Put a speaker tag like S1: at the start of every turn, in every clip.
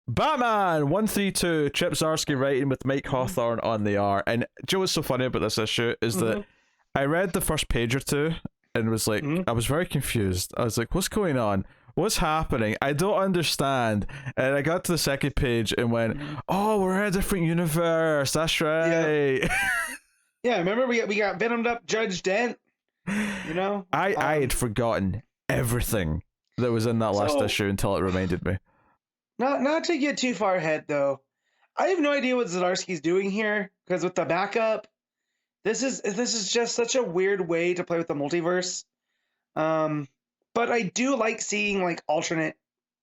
S1: Batman 132, Chip Zdarsky writing with Mike Hawthorne on the art. And do you know what's so funny about this issue is that I read the first page or two and was like, I was very confused. I was like, what's going on? What's happening? I don't understand. And I got to the second page and went, oh, we're in a different universe. That's right.
S2: Yeah, remember we got Venomed up Judge Dent? You know?
S1: I had forgotten everything that was in that last issue until it reminded me.
S2: Not to get too far ahead, though. I have no idea what Zdarsky's doing here, because with the backup, this is just such a weird way to play with the multiverse. But I do like seeing like alternate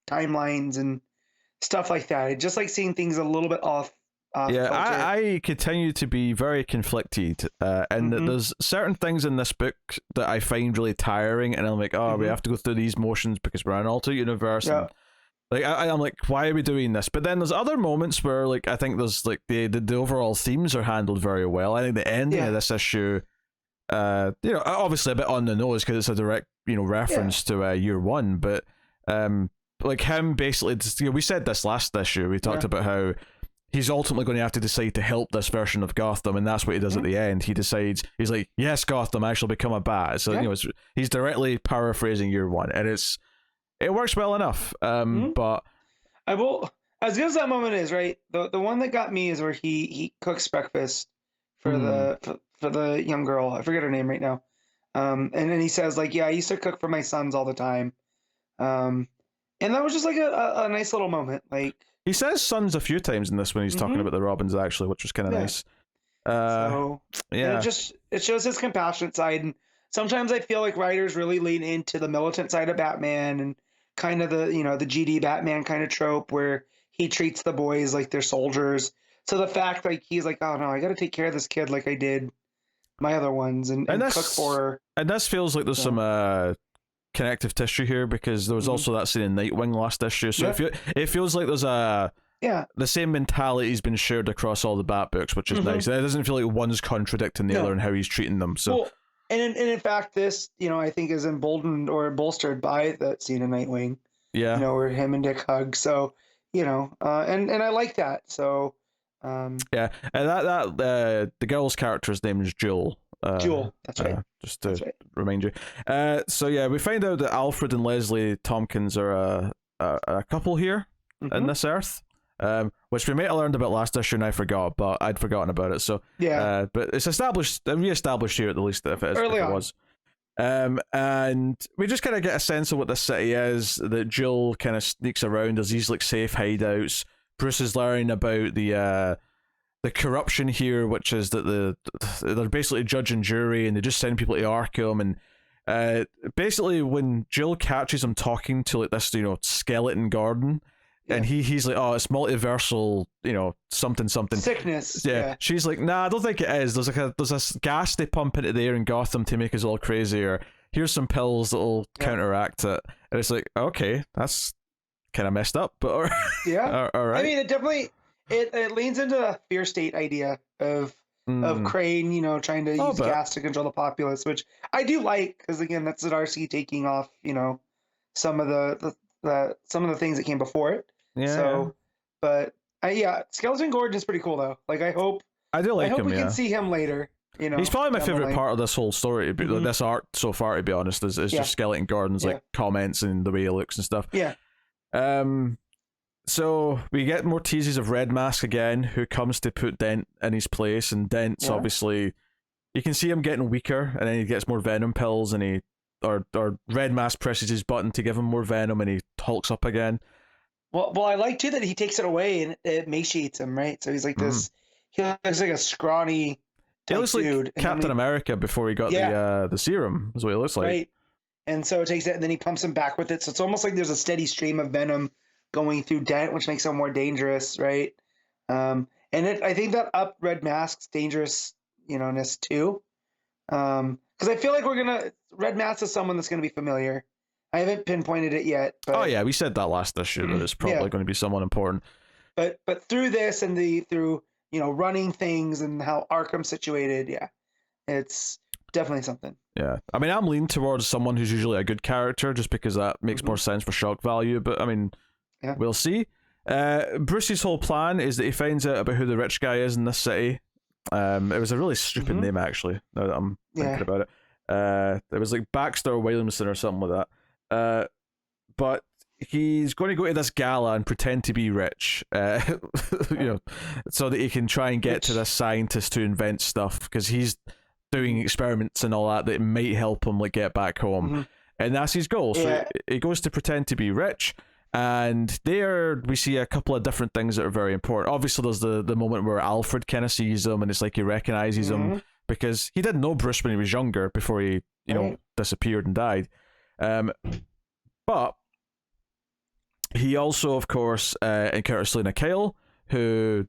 S2: timelines and stuff like that. I just like seeing things a little bit off.
S1: Yeah, I continue to be very conflicted, and that there's certain things in this book that I find really tiring, and I'm like, oh, we have to go through these motions because we're in an alternate universe.
S2: Yeah.
S1: And, like I'm like, why are we doing this? But then there's other moments where like I think there's like the overall themes are handled very well. I think the ending of this issue, obviously a bit on the nose because it's a direct reference to year one, but like him basically, we said this last issue. We talked about how he's ultimately going to have to decide to help this version of Gotham, and that's what he does at the end. He decides, he's like, yes, Gotham, I shall become a bat. So he's directly paraphrasing year one, and it works well enough. But
S2: I will, as good as that moment is, right? The one that got me is where he cooks breakfast for the young girl. I forget her name right now. And then he says like, yeah, I used to cook for my sons all the time. And that was just like a nice little moment. Like,
S1: he says sons a few times in this when he's talking about the Robins, actually, which was kind of nice.
S2: And it shows his compassionate side. And sometimes I feel like writers really lean into the militant side of Batman and kind of the GD Batman kind of trope where he treats the boys like they're soldiers. So the fact like he's like, oh no, I got to take care of this kid like I did my other ones and cook for her. And
S1: this feels like there's some connective tissue here, because there was also that scene in Nightwing last issue, so it feels like there's the same mentality has been shared across all the Bat books, which is nice. It doesn't feel like one's contradicting the other and how he's treating them. So
S2: and in fact this I think is emboldened or bolstered by that scene in Nightwing, where him and Dick hug. So and I like that. So and
S1: that the girl's character's name is Jewel.
S2: Jewel, that's right.
S1: Just to remind you. We find out that Alfred and Leslie Tompkins are a couple here in this Earth, which we might have learned about last issue and I forgot, but I'd forgotten about it. So but it's re-established here at the least if it was. And we just kind of get a sense of what this city is. That Jill kind of sneaks around. There's these like safe hideouts. Bruce is learning about the corruption here, which is that they're basically judge and jury, and they just send people to Arkham. And basically, when Jill catches him talking to like this, skeleton garden, and he's like, oh, it's multiversal, something
S2: sickness.
S1: Yeah. She's like, nah, I don't think it is. There's a gas they pump into the air in Gotham to make us all crazier. Here's some pills that'll counteract it. And it's like, okay, that's kind of messed up, but all right.
S2: I mean, it definitely. It leans into the fear state idea of Crane, trying to use gas to control the populace, which I do like, because again, that's Zdarsky taking off, some of the things that came before it. Yeah. So, but Skeleton Gordon is pretty cool though. Like I hope him, we can see him later.
S1: He's probably my favorite part of this whole story. This art so far, to be honest, is just Skeleton Gordon's like comments and the way he looks and stuff.
S2: Yeah.
S1: So we get more teases of Red Mask again, who comes to put Dent in his place, and Dent's obviously, you can see him getting weaker, and then he gets more venom pills, and or Red Mask presses his button to give him more venom, and he hulks up again.
S2: Well, I like too that he takes it away and it emaciates him, right? So he's like this. He looks like a scrawny
S1: He looks
S2: dude.
S1: like Captain America before he got the serum. Is what he looks like. Right.
S2: And so it takes it, and then he pumps him back with it. So it's almost like there's a steady stream of venom going through Dent, which makes him more dangerous, right? And I think that up Red Mask's dangerous-ness too. Because I feel like Red Mask is someone that's gonna be familiar. I haven't pinpointed it yet. But,
S1: we said that last issue that it's probably going to be someone important.
S2: But through this and through running things and how Arkham's situated, it's definitely something.
S1: Yeah, I mean, I'm leaning towards someone who's usually a good character, just because that makes more sense for shock value. But I mean, we'll see. Bruce's whole plan is that he finds out about who the rich guy is in this city. It was a really stupid name, actually, now that I'm thinking about it. It was like Baxter Williamson or something like that. But he's going to go to this gala and pretend to be rich, so that he can try and get to this scientist to invent stuff, because he's doing experiments and all that might help him like get back home. And that's his goal. So he goes to pretend to be rich. And there we see a couple of different things that are very important. Obviously, there's the moment where Alfred kind of sees him, and it's like he recognizes him because he didn't know Bruce when he was younger, before he disappeared and died. But he also, of course, encounters Selena Kyle, who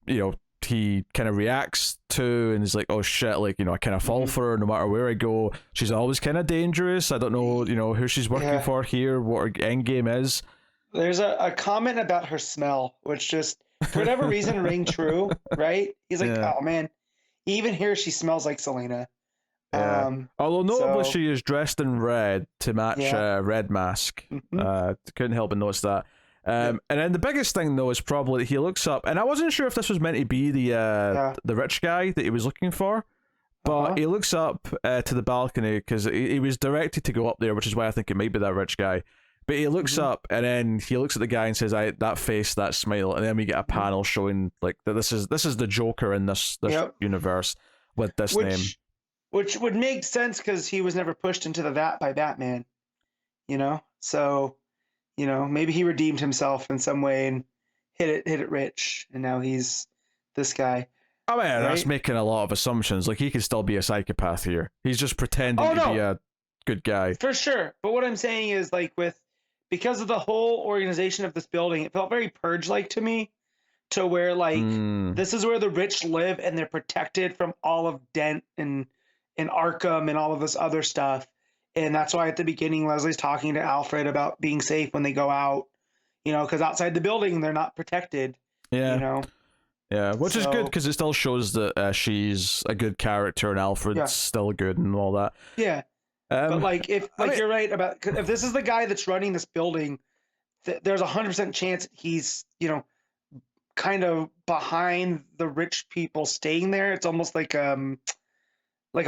S1: he kind of reacts to, and is like, oh shit, like, I kind of fall for her no matter where I go. She's always kind of dangerous. I don't know, who she's working for here, what her end game is.
S2: There's a comment about her smell, which just, for whatever reason, rang true, right? He's like, oh man, even here she smells like Selena.
S1: Although notably she is dressed in red to match Red Mask. Couldn't help but notice that. And then the biggest thing though is probably he looks up, and I wasn't sure if this was meant to be the rich guy that he was looking for, but he looks up to the balcony because he was directed to go up there, which is why I think it might be that rich guy. But he looks up, and then he looks at the guy and says, that face, that smile," and then we get a panel showing like that this is the Joker in this universe with this name.
S2: Which would make sense because he was never pushed into the vat by Batman, So, maybe he redeemed himself in some way and hit it rich, and now he's this guy.
S1: Oh man, that's making a lot of assumptions. Like, he could still be a psychopath here. He's just pretending to be a good guy. For
S2: sure. But what I'm saying is, like, because of the whole organization of this building, it felt very Purge-like to me. To where, like, this is where the rich live, and they're protected from all of Dent and Arkham and all of this other stuff. And that's why at the beginning, Leslie's talking to Alfred about being safe when they go out, because outside the building, they're not protected. Yeah.
S1: Yeah, which is good because it still shows that she's a good character and Alfred's still good and all that.
S2: Yeah. But like, you're right about, if this is the guy that's running this building, there's 100% chance he's, kind of behind the rich people staying there. It's almost like a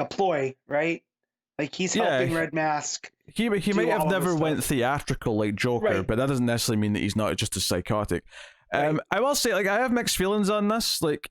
S2: ploy, right? Like he's helping Red Mask.
S1: He might have never went theatrical like Joker, but that doesn't necessarily mean that he's not just as psychotic. I will say, like, I have mixed feelings on this. Like,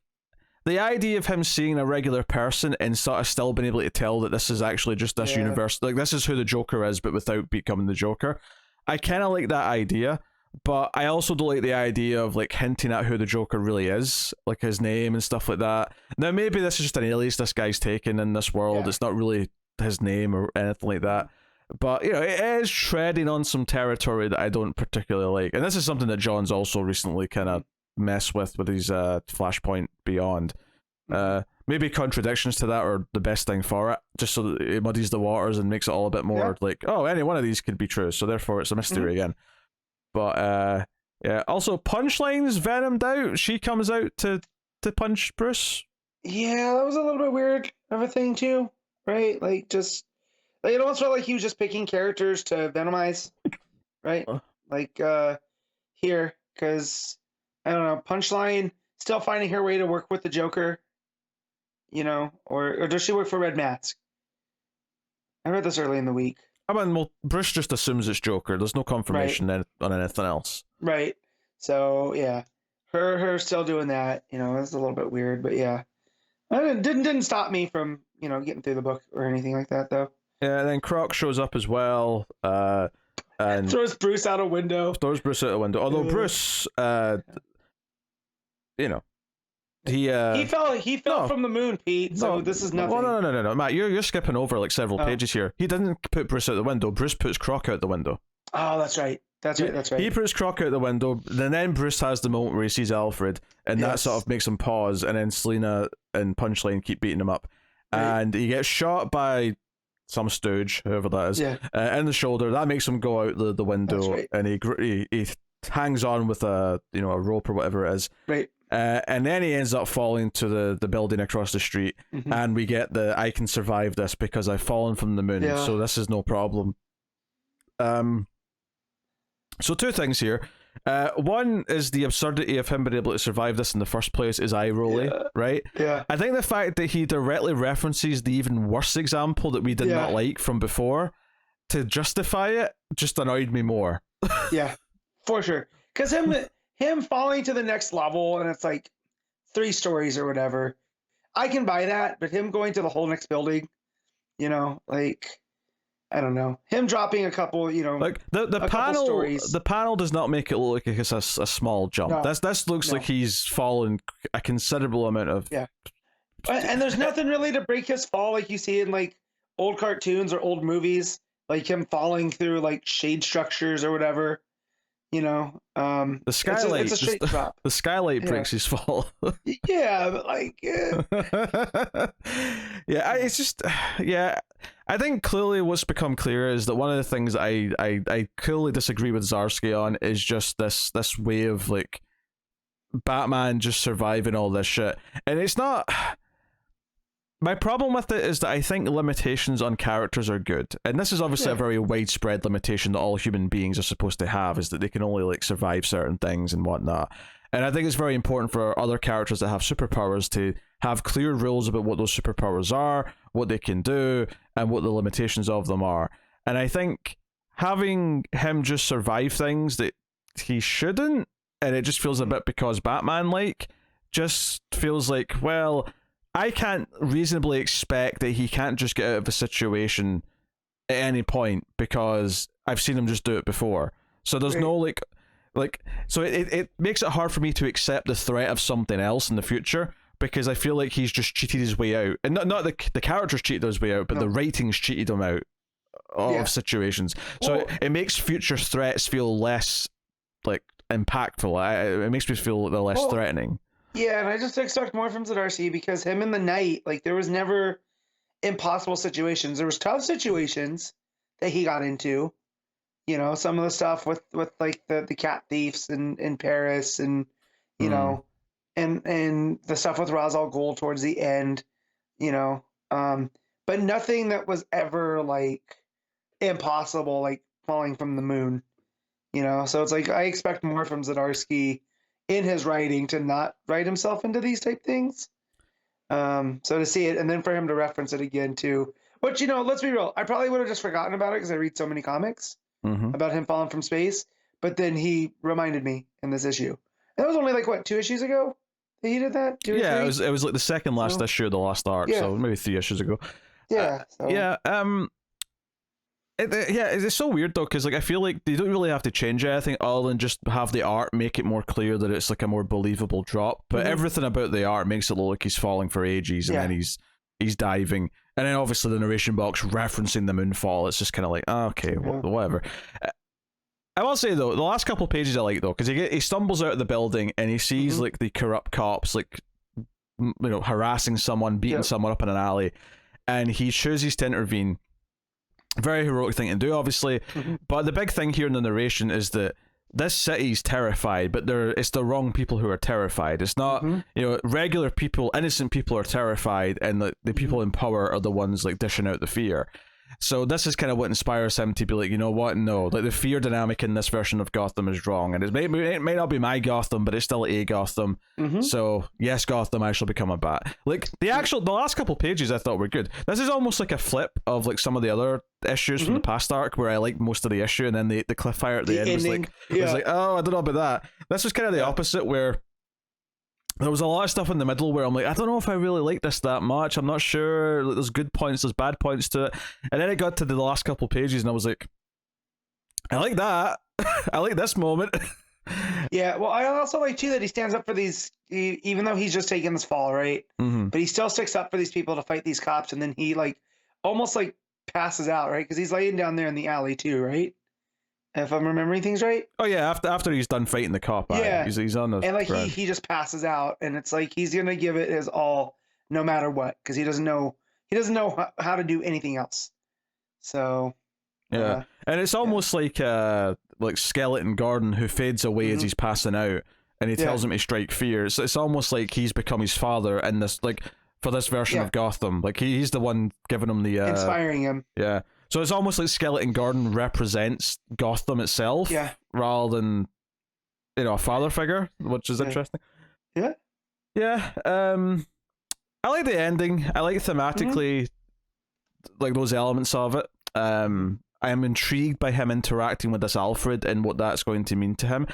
S1: the idea of him seeing a regular person and sort of still being able to tell that this is actually just this universe, like this is who the Joker is, but without becoming the Joker. I kind of like that idea, but I also don't like the idea of like hinting at who the Joker really is, like his name and stuff like that. Now, maybe this is just an alias this guy's taken in this world. It's not really his name or anything like that. But, it is treading on some territory that I don't particularly like. And this is something that John's also recently kind of messed with his Flashpoint Beyond. Maybe contradictions to that are the best thing for it, just so that it muddies the waters and makes it all a bit more like, oh, any one of these could be true, so therefore it's a mystery again. But, also Punchline's venomed out. She comes out to punch Bruce. Yeah,
S2: that was a little bit weird of a thing too, right? Like, just... Like, it almost felt like he was just picking characters to venomize, right? Like, here, because, I don't know, Punchline still finding her way to work with the Joker, or does she work for Red Mask? I read this early in the week.
S1: I mean, well, Bruce just assumes it's Joker. There's no confirmation on anything else.
S2: Right. So, yeah. Her still doing that, it's a little bit weird, but yeah. It didn't stop me from, getting through the book or anything like that, though.
S1: Yeah, and then Croc shows up as well, and
S2: throws Bruce out a window.
S1: Although Bruce, he
S2: fell from the moon, Pete. So this is nothing.
S1: No, Matt, you're skipping over like several pages here. He didn't put Bruce out the window. Bruce puts Croc out the window.
S2: Oh, that's right. That's right.
S1: He puts Croc out the window, and then Bruce has the moment where he sees Alfred, and that sort of makes him pause. And then Selena and Punchline keep beating him up, and he gets shot by some stooge, whoever that is, in the shoulder. That makes him go out the window, and he hangs on with a rope or whatever it is.
S2: Right.
S1: And then he ends up falling to the building across the street, and we get the "I can survive this because I've fallen from the moon, so this is no problem." So two things here. One is the absurdity of him being able to survive this in the first place is eye-rolly, right?
S2: Yeah.
S1: I think the fact that he directly references the even worse example that we did not like from before to justify it just annoyed me more.
S2: Yeah, for sure. Because him falling to the next level and it's like 3 stories or whatever, I can buy that. But him going to the whole next building, like, I don't know, him dropping a couple,
S1: like the panel. The panel does not make it look like it's a small jump. No. This looks like he's fallen a considerable amount of.
S2: Yeah, and there's nothing really to break his fall like you see in like old cartoons or old movies, like him falling through like shade structures or whatever. The
S1: skylight.
S2: It's a straight drop.
S1: The skylight breaks his fall.
S2: Yeah, but like,
S1: it's just, I think clearly what's become clear is that one of the things I clearly disagree with Zdarsky on is just this way of like Batman just surviving all this shit, and it's not. My problem with it is that I think limitations on characters are good. And this is obviously a very widespread limitation that all human beings are supposed to have, is that they can only like survive certain things and whatnot. And I think it's very important for other characters that have superpowers to have clear rules about what those superpowers are, what they can do, and what the limitations of them are. And I think having him just survive things that he shouldn't, and it just feels a bit because Batman-like, just feels like, well, I can't reasonably expect that he can't just get out of a situation at any point because I've seen him just do it before. So there's no like so it makes it hard for me to accept the threat of something else in the future because I feel like he's just cheated his way out. And not the characters cheated his way out, but the writings cheated him out of situations. So it makes future threats feel less like impactful. It makes me feel they're less threatening.
S2: Yeah, and I just expect more from Zdarsky because him in the night, like there was never impossible situations. There was tough situations that he got into. Some of the stuff with like the cat thieves in Paris and and the stuff with Ra's al Ghul towards the end, but nothing that was ever like impossible, like falling from the moon. So it's like I expect more from Zdarsky in his writing to not write himself into these type things. So to see it and then for him to reference it again too, which, let's be real, I probably would have just forgotten about it because I read so many comics about him falling from space, but then he reminded me in this issue. And that was only like, what, 2 issues ago that he did that? 2 or 3?
S1: It was like the second last issue of the last arc, so maybe 3 issues ago. It's so weird though, because like I feel like they don't really have to change anything other than just have the art make it more clear that it's like a more believable drop. But everything about the art makes it look like he's falling for ages, and then he's diving, and then obviously the narration box referencing the moonfall. It's just kind of like, whatever. I will say though, the last couple of pages I like though, because he stumbles out of the building and he sees like the corrupt cops like harassing someone, beating someone up in an alley, and he chooses to intervene. Very heroic thing to do, obviously, but the big thing here in the narration is that this city's terrified, but it's the wrong people who are terrified. It's not, regular people, innocent people are terrified, and the people in power are the ones like dishing out the fear. So this is kind of what inspires him to be like, you know what? No, like the fear dynamic in this version of Gotham is wrong, and it may not be my Gotham, but it's still a Gotham. So yes, Gotham, I shall become a bat. Like the last couple pages I thought were good. This is almost like a flip of like some of the other issues from the past arc where I like most of the issue, and then the cliffhanger at the end was like, oh, I don't know about that. This was kind of the opposite, where there was a lot of stuff in the middle where I'm like, I don't know if I really like this that much. I'm not sure. Like, there's good points, there's bad points to it. And then it got to the last couple pages and I was like, I like that. I like this moment.
S2: Yeah, well, I also like too that he stands up for these, even though he's just taking this fall, right? But he still sticks up for these people to fight these cops, and then he like almost like passes out, right? Because he's laying down there in the alley too, right? If I'm remembering things right.
S1: Oh yeah, after he's done fighting the cop, he's on the
S2: and like he just passes out, and it's like he's gonna give it his all, no matter what, because he doesn't know how to do anything else. So
S1: and it's almost like Skeleton Gordon who fades away as he's passing out, and he tells him to strike fear. It's almost like he's become his father in this, like for this version of Gotham. Like he's the one giving him the
S2: inspiring him.
S1: Yeah. So it's almost like Skeleton Gordon represents Gotham itself, rather than a father figure, which is interesting.
S2: Yeah.
S1: Yeah. I like the ending. I like thematically, like those elements of it. I am intrigued by him interacting with this Alfred and what that's going to mean to him.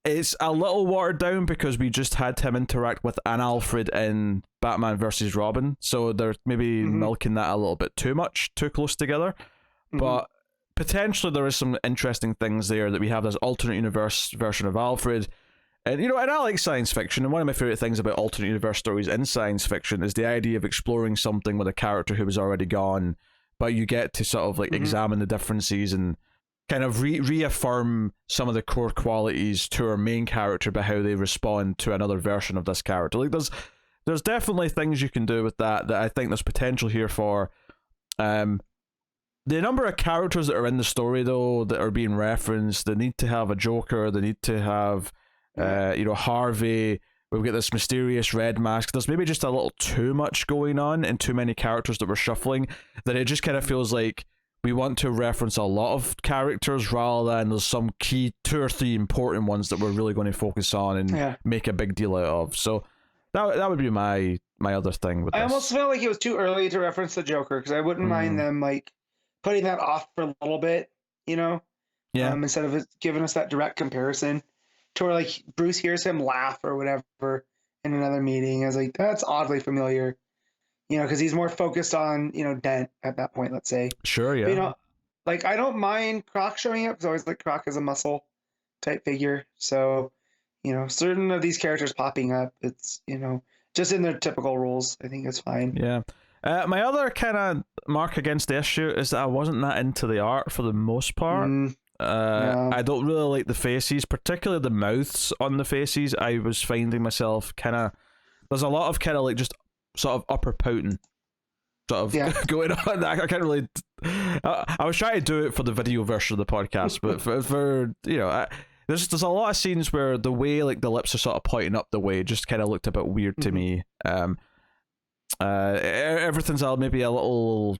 S1: It's a little watered down because we just had him interact with an Alfred in Batman versus Robin, so they're maybe milking that a little bit too much, too close together. But potentially there is some interesting things there, that we have this alternate universe version of Alfred. And, and I like science fiction, and one of my favorite things about alternate universe stories in science fiction is the idea of exploring something with a character who was already gone, but you get to sort of like examine the differences and kind of reaffirm some of the core qualities to our main character by how they respond to another version of this character. Like there's definitely things you can do with that I think there's potential here for. The number of characters that are in the story though that are being referenced, they need to have a Joker, they need to have Harvey. We've got this mysterious red mask. There's maybe just a little too much going on and too many characters that we're shuffling, that it just kind of feels like we want to reference a lot of characters rather than there's some key 2 or 3 important ones that we're really going to focus on and make a big deal out of. So that would be my other thing with this.
S2: I almost felt like it was too early to reference the Joker, because I wouldn't mind them like putting that off for a little bit, instead of giving us that direct comparison to where like Bruce hears him laugh or whatever in another meeting. I was like, that's oddly familiar. Because he's more focused on, Dent at that point, let's say.
S1: Sure, yeah.
S2: But, I don't mind Croc showing up, because I always like Croc as a muscle type figure. So, certain of these characters popping up, it's, just in their typical roles, I think it's fine.
S1: Yeah. My other kind of mark against the issue is that I wasn't that into the art for the most part. I don't really like the faces, particularly the mouths on the faces. I was finding myself there's a lot of kind of like just sort of upper pouting sort of going on. I can't really I was trying to do it for the video version of the podcast, but for there's a lot of scenes where the way like the lips are sort of pointing up the way just kind of looked a bit weird to me. Everything's maybe a little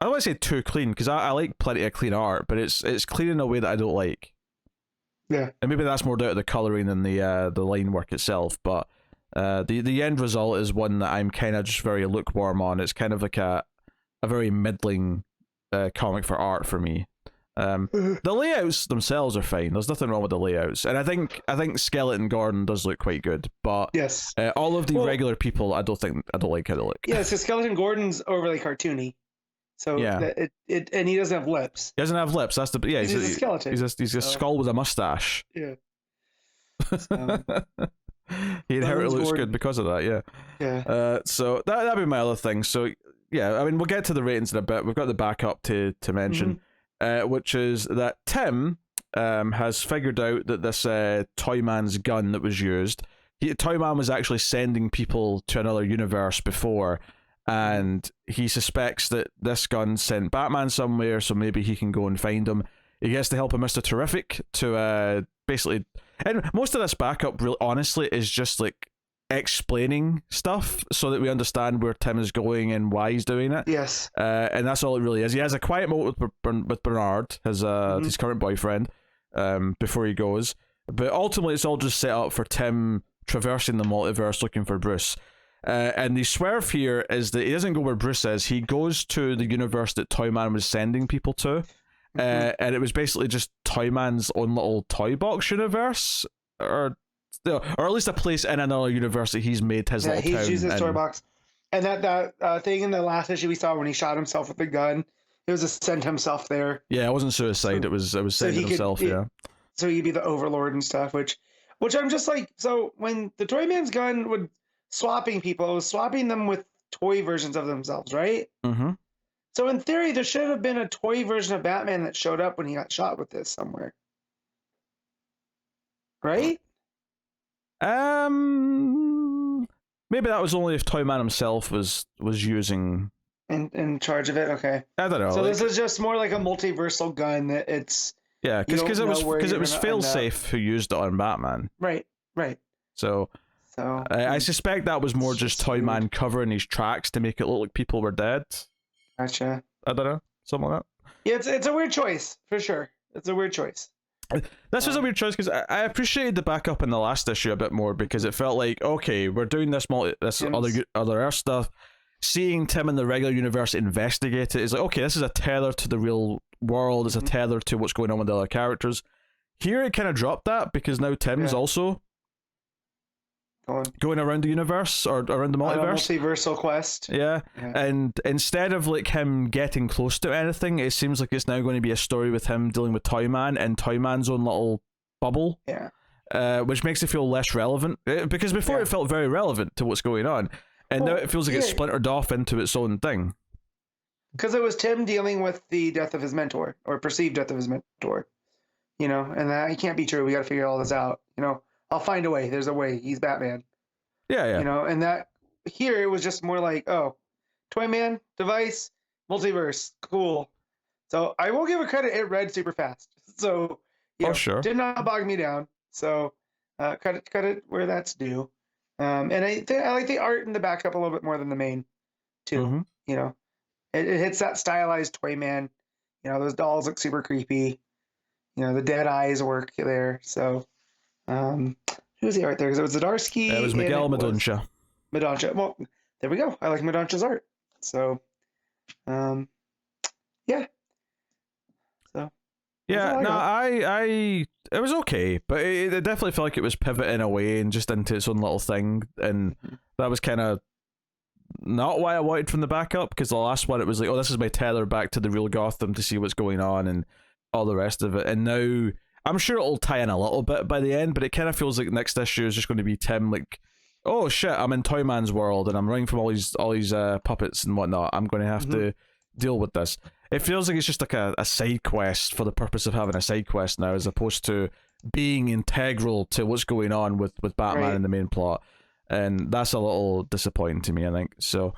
S1: I don't want to say too clean, because I like plenty of clean art, but it's clean in a way that I don't like.
S2: Yeah,
S1: and maybe that's more down to the coloring than the line work itself, but the end result is one that I'm kind of just very lukewarm on. It's kind of like a very middling comic for art for me. The layouts themselves are fine. There's nothing wrong with the layouts, and I think Skeleton Gordon does look quite good. But
S2: yes,
S1: all of the regular people, I don't like how they look.
S2: Yeah, so Skeleton Gordon's overly cartoony. So and he doesn't have lips.
S1: He doesn't have lips. That's he's a skeleton. He's a skull with a mustache.
S2: Yeah.
S1: He inherently looks good because of that.
S2: Yeah.
S1: So that'd be my other thing. So yeah, I mean, we'll get to the ratings in a bit. We've got the backup to mention, which is that Tim has figured out that this Toyman's gun that was used, Toyman was actually sending people to another universe before, and he suspects that this gun sent Batman somewhere, so maybe he can go and find him. He gets the help of Mr. Terrific to basically, and most of this backup really honestly is just like explaining stuff so that we understand where Tim is going and why he's doing it.
S2: Yes.
S1: And that's all it really is. He has a quiet moment with Bernard, his current boyfriend, before he goes. But ultimately it's all just set up for Tim traversing the multiverse looking for Bruce. And the swerve here is that he doesn't go where Bruce is. He goes to the universe that Toyman was sending people to. And it was basically just Toyman's own little toy box universe, or at least a place in another universe that he's made his little town. Yeah, he's used his
S2: toy box. And that thing in the last issue we saw when he shot himself with the gun, it was to send himself there.
S1: Yeah, it wasn't suicide. So, it was sending himself.
S2: So he'd be the Overlord and stuff, which I'm just like, so when the Toyman's gun would swapping people, it was swapping them with toy versions of themselves, right?
S1: Mm-hmm.
S2: So in theory, there should have been a toy version of Batman that showed up when he got shot with this somewhere. Right?
S1: Maybe that was only if Toyman himself was using
S2: in charge of it. Okay,
S1: I don't know.
S2: So this is just more like a multiversal gun. That it's
S1: because it was Failsafe who used it on Batman.
S2: Right.
S1: So I suspect that was more just Toyman covering his tracks to make it look like people were dead.
S2: Gotcha.
S1: I don't know, something like that.
S2: Yeah, it's a weird choice for sure. It's a weird choice.
S1: This was a weird choice because I appreciated the backup in the last issue a bit more because it felt like, okay, we're doing this other Earth stuff. Seeing Tim in the regular universe investigate it is like, okay, this is a tether to the real world. It's a tether to what's going on with the other characters. Here it kind of dropped that because now Tim's also going around the universe or around the multiverse.
S2: Multiversal quest.
S1: Yeah. And instead of like him getting close to anything, it seems like it's now going to be a story with him dealing with Toyman and Toyman's own little bubble.
S2: Yeah.
S1: Which makes it feel less relevant because before it felt very relevant to what's going on, and now it feels like it's splintered off into its own thing.
S2: Because it was Tim dealing with the death of his mentor or perceived death of his mentor, you know, and that it can't be true. We got to figure all this out, you know. I'll find a way. There's a way. He's Batman.
S1: Yeah.
S2: You know, and that here it was just more like, oh, Toyman, device, multiverse, cool. So I will give it credit. It read super fast. So
S1: sure,
S2: did not bog me down. So credit where that's due. And I like the art in the backup a little bit more than the main, too. You know, it hits that stylized Toyman. You know, those dolls look super creepy. You know, the dead eyes work there. So. Who was the art there? Because it was Zdarsky.
S1: It was Miguel Madoncha.
S2: Well, there we go. I like Madoncha's art. So, yeah. So.
S1: Yeah, no, I it was okay, but it definitely felt like it was pivoting away and just into its own little thing, and that was kind of not what I wanted from the backup, because the last one it was like, oh, this is my tether back to the real Gotham to see what's going on and all the rest of it, and now I'm sure it'll tie in a little bit by the end, but it kind of feels like next issue is just going to be Tim like, oh shit, I'm in Toyman's world and I'm running from all these puppets and whatnot. I'm going to have to deal with this. It feels like it's just like a side quest for the purpose of having a side quest now, as opposed to being integral to what's going on with Batman in the main plot, and that's a little disappointing to me, I think. So,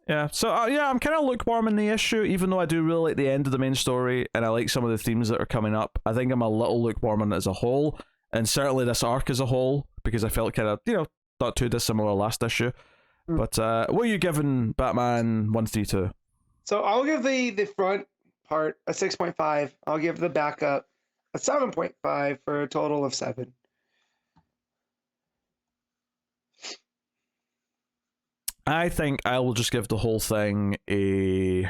S1: yeah, so I'm kind of lukewarm in the issue, even though I do really like the end of the main story, and I like some of the themes that are coming up. I think I'm a little lukewarm on it as a whole, and certainly this arc as a whole, because I felt kind of, not too dissimilar last issue. But what are you giving Batman 132?
S2: So I'll give the front part a 6.5. I'll give the backup a 7.5 for a total of 7.
S1: I think I will just give the whole thing a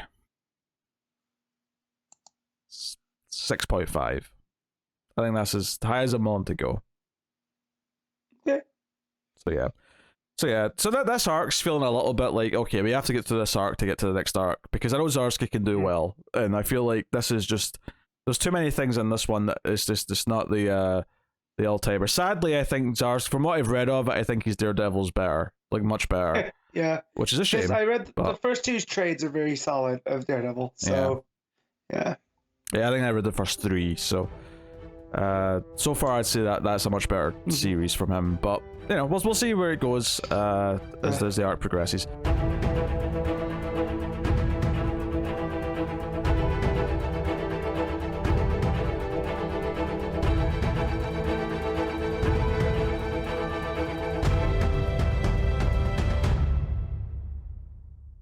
S1: 6.5. I think that's as high as I'm willing to go.
S2: Okay.
S1: So this arc's feeling a little bit like, okay, we have to get to this arc to get to the next arc, because I know Zdarsky can do well, and I feel like this is just, there's too many things in this one that is just not the all-timer. Sadly, I think Zdarsky, from what I've read of it, I think his Daredevil's better, like much better.
S2: Yeah,
S1: which is a shame.
S2: I read the first 2 trades are very solid of Daredevil. So, yeah,
S1: I think I read the first 3. So, so far I'd say that's a much better series from him. But we'll see where it goes as the arc progresses.